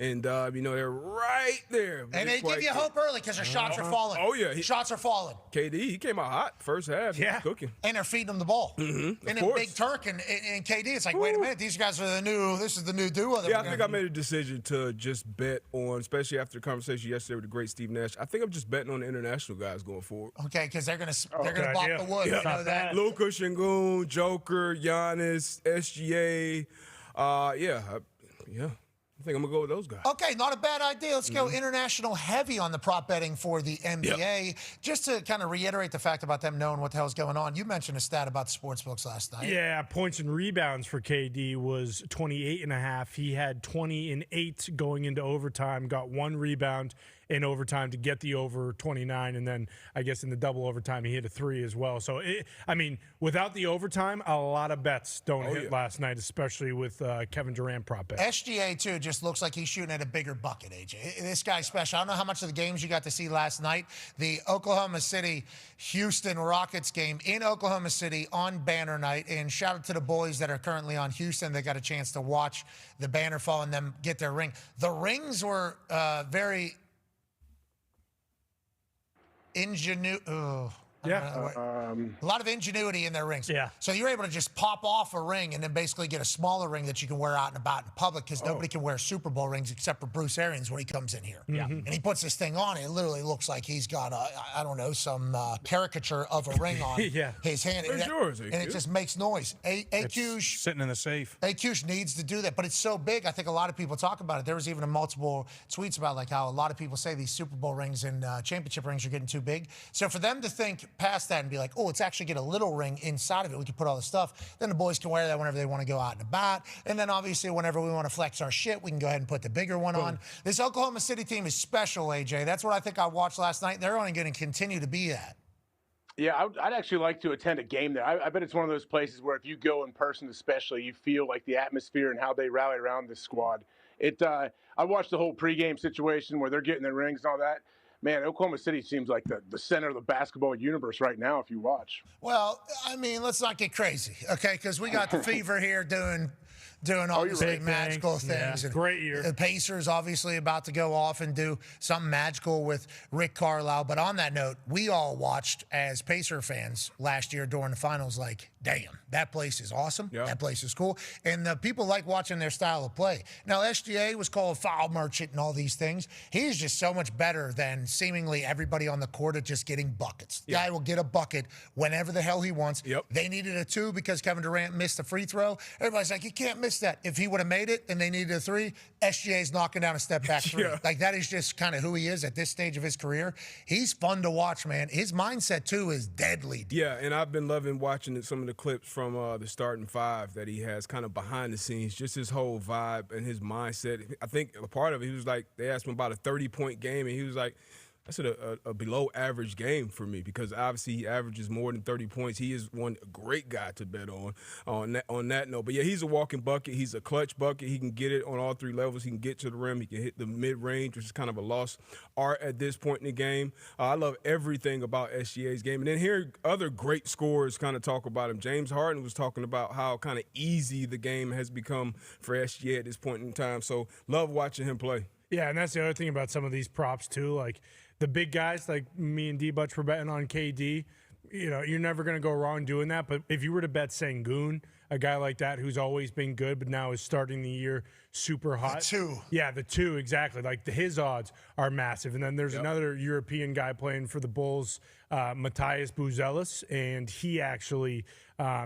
And, they're right there. And they give you hope early because their shots are falling. Oh, yeah. Shots are falling. KD, he came out hot first half. Yeah. Cooking. And they're feeding him the ball. Mm-hmm. And then Big Turk and KD, it's like, wait a minute, these guys are this is the new duo. Yeah, I think I made a decision to just bet on, especially after the conversation yesterday with the great Steve Nash, I think I'm just betting on the international guys going forward. Okay, because they're going to block the wood. Yeah. You know that. Luka, Şengün, Joker, Giannis, SGA. I think I'm going to go with those guys. Okay, not a bad idea. Let's go international heavy on the prop betting for the NBA. Yep. Just to kind of reiterate the fact about them knowing what the hell's going on. You mentioned a stat about the sportsbooks last night. Yeah, points and rebounds for KD was 28.5. He had 20 and 8 going into overtime, got 1 rebound in overtime to get the over 29, and then I guess in the double overtime he hit a 3 as well. So, without the overtime, a lot of bets don't hit last night, especially with Kevin Durant prop bet. SGA, too, just looks like he's shooting at a bigger bucket, AJ. This guy's special. I don't know how much of the games you got to see last night. The Oklahoma City-Houston Rockets game in Oklahoma City on banner night, and shout out to the boys that are currently on Houston. They got a chance to watch the banner fall and them get their ring. The rings were very a lot of ingenuity in their rings. Yeah. So you're able to just pop off a ring and then basically get a smaller ring that you can wear out and about in public because nobody can wear Super Bowl rings except for Bruce Arians when he comes in here. Yeah. And he puts this thing on. And it literally looks like he's got some caricature of a ring on his hand. Where's yours, and it just makes noise. AQ sitting in the safe. AQ needs to do that, but it's so big. I think a lot of people talk about it. There was even multiple tweets about like how a lot of people say these Super Bowl rings and championship rings are getting too big. So for them to think past that and be like, oh, let's actually get a little ring inside of it. We can put all the stuff. Then the boys can wear that whenever they want to go out and about. And then obviously whenever we want to flex our shit, we can go ahead and put the bigger one on. This Oklahoma City team is special, AJ. That's what I think I watched last night. They're only going to continue to be that. Yeah, I'd actually like to attend a game there. I bet it's one of those places where if you go in person especially, you feel like the atmosphere and how they rally around this squad. I watched the whole pregame situation where they're getting their rings and all that. Man, Oklahoma City seems like the center of the basketball universe right now if you watch. Well, let's not get crazy, okay? Because we got the Fever here doing all these magical things. Yeah, and great year. The Pacers obviously about to go off and do something magical with Rick Carlisle. But on that note, we all watched as Pacer fans last year during the finals like, damn, that place is awesome. Yeah. That place is cool. And the people like watching their style of play. Now, SGA was called foul merchant and all these things. He's just so much better than seemingly everybody on the court at just getting buckets. The guy will get a bucket whenever the hell he wants. Yep. They needed a 2 because Kevin Durant missed a free throw. Everybody's like, you can't miss that. If he would have made it and they needed a 3, SGA's knocking down a step back 3. Like, that is just kind of who he is at this stage of his career. He's fun to watch, man. His mindset, too, is deadly. Yeah, and I've been loving watching some of the clips from the starting 5 that he has kind of behind the scenes, just his whole vibe and his mindset. I think a part of it, he was like, they asked him about a 30-point game, and he was like, that's a below average game for me because obviously he averages more than 30 points. He is one great guy to bet on that note. But yeah, he's a walking bucket. He's a clutch bucket. He can get it on all 3 levels. He can get to the rim. He can hit the mid-range, which is kind of a lost art at this point in the game. I love everything about SGA's game. And then hearing other great scorers kind of talk about him. James Harden was talking about how kind of easy the game has become for SGA at this point in time. So love watching him play. Yeah, and that's the other thing about some of these props too. Like the big guys, like me and D-Butch were betting on KD. You're never going to go wrong doing that. But if you were to bet Şengün, a guy like that who's always been good but now is starting the year super hot. The 2. Yeah, the 2, exactly. Like his odds are massive. And then there's another European guy playing for the Bulls, Matthias Buzelis, and he actually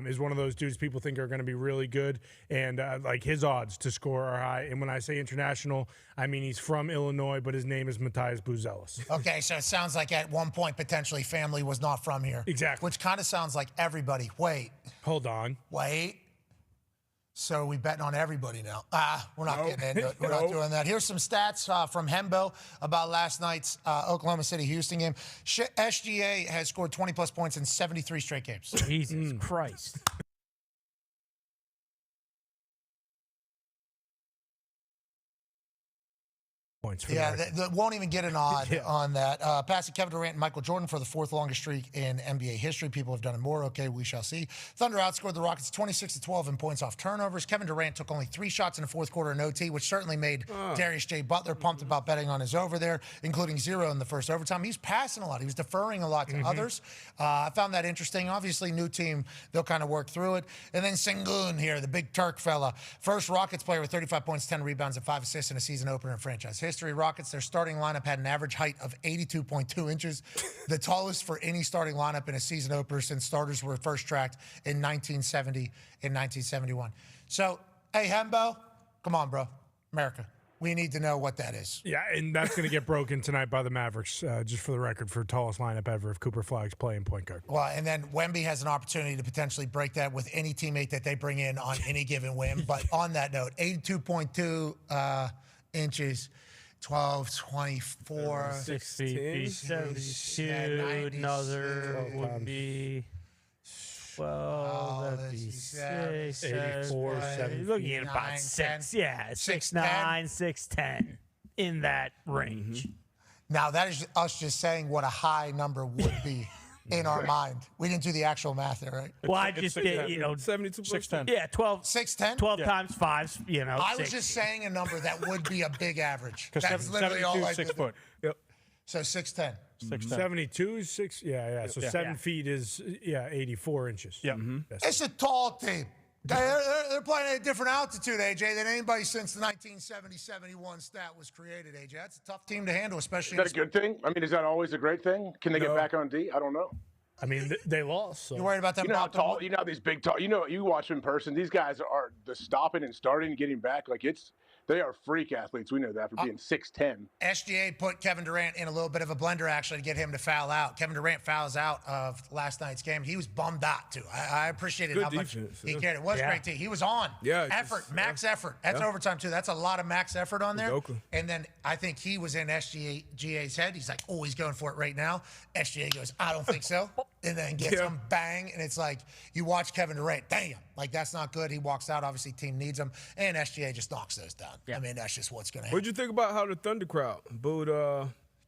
is one of those dudes people think are going to be really good. And like his odds to score are high. And when I say international, I mean he's from Illinois, but his name is Matthias Buzelis. Okay, so it sounds like at one point potentially family was not from here. Exactly. Which kind of sounds like everybody. Wait. Hold on. Wait. So we betting on everybody now. We're not getting into it. We're not doing that. Here's some stats from Hembo about last night's Oklahoma City-Houston game. SGA has scored 20-plus points in 73 straight games. Jesus Christ. points for Yeah, that. they won't even get an odd on that. Passing Kevin Durant and Michael Jordan for the 4th longest streak in NBA history. People have done it more. Okay, we shall see. Thunder outscored the Rockets 26-12 in points off turnovers. Kevin Durant took only 3 shots in the 4th quarter in OT, which certainly made Darius J. Butler pumped about betting on his over there, including 0 in the first overtime. He's passing a lot. He was deferring a lot to others. I found that interesting. Obviously, new team, they'll kind of work through it. And then Sengun here, the big Turk fella. First Rockets player with 35 points, 10 rebounds, and 5 assists in a season opener in franchise history. Rockets, their starting lineup had an average height of 82.2 inches, the tallest for any starting lineup in a season opener since starters were first tracked in 1970 and 1971. So, hey, Hembo, come on, bro. America, we need to know what that is. Yeah, and that's going to get broken tonight by the Mavericks, just for the record, for tallest lineup ever if Cooper Flagg's playing point guard. Well, and then Wemby has an opportunity to potentially break that with any teammate that they bring in on any given whim. But on that note, 82.2 inches. 12, 24, 60, 72, another would be 12, that'd be 6, 84, 70. Looking at about 6, yeah, 6'9", 6'10", in that range. Now, that is us just saying what a high number would be in our mind. We didn't do the actual math there, right? Well, I just did, 72 6'10". Yeah, 12. 6'10"? 12 times 5, I was 60. just saying a number that would be a big average. Because That's literally all I 6 did. foot. Yep. So 6'10". 6'10". 72 is 6. Yeah. So 7 Yeah. feet is 84 inches. Yeah. It's a tall team. They're playing at a different altitude, AJ, than anybody since the 1970-71 stat was created, AJ. That's a tough team to handle, especially. Is that a good thing? I mean, is that always a great thing? Can they get back on D? I don't know. I mean, they lost. So. You worried about them? You know how tall? You know how these big tall? You watch them in person. These guys are the stopping and starting and getting back. Like they are freak athletes. We know that for being 6'10". SGA put Kevin Durant in a little bit of a blender, actually, to get him to foul out. Kevin Durant fouls out of last night's game. He was bummed out, too. I appreciated Good how much defense, he yeah. cared. It was great, too. He was on. Yeah, Effort, max effort. That's overtime, too. That's a lot of max effort on there. Udoka. And then I think he was in SGA's head. He's like, oh, he's going for it right now. SGA goes, I don't think so. And then gets him bang. And it's like, you watch Kevin Durant, damn. Like, that's not good. He walks out. Obviously, team needs him. And SGA just knocks those down. I mean, that's just what's going to happen. What'd you think about how the Thunder crowd booed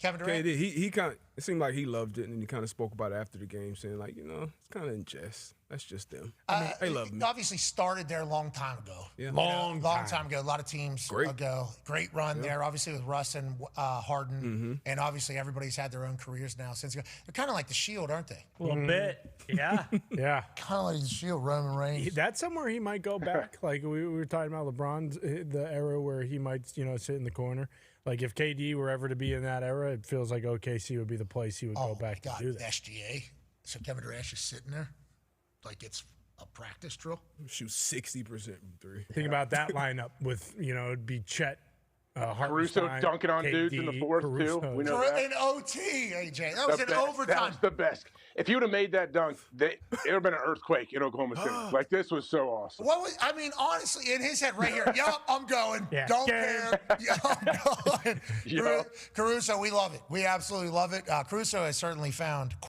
Kevin Durant? KD? He kind of, it seemed like he loved it, and he kind of spoke about it after the game, saying like, it's kind of in jest. That's just them. They love me. Obviously started there a long time ago. Yeah. Long time ago. A lot of teams ago. Great run there, obviously, with Russ and Harden. And obviously everybody's had their own careers now since. They're kind of like the Shield, aren't they? A little bit, yeah. Yeah. Kind of like the Shield, Roman Reigns. That's somewhere he might go back. Like we were talking about LeBron's, the era where he might, sit in the corner. Like if KD were ever to be in that era, it feels like OKC would be the place he would go back to do that. SGA. So Kevin Durant's just sitting there like it's a practice drill. Shoot 60% from three. Think about that lineup with, it'd be Chet, Caruso Hartenstein, dunking on KD, dudes in the fourth, Caruso. too. We know that. In OT, AJ. That was in That overtime. was the best. If you would have made that dunk, it would have been an earthquake in Oklahoma City. Like, this was so awesome. Honestly, in his head right here, yup, I'm going. Yeah. Don't care. Yeah, I'm going. Yup. Caruso, we love it. We absolutely love it. Caruso has certainly found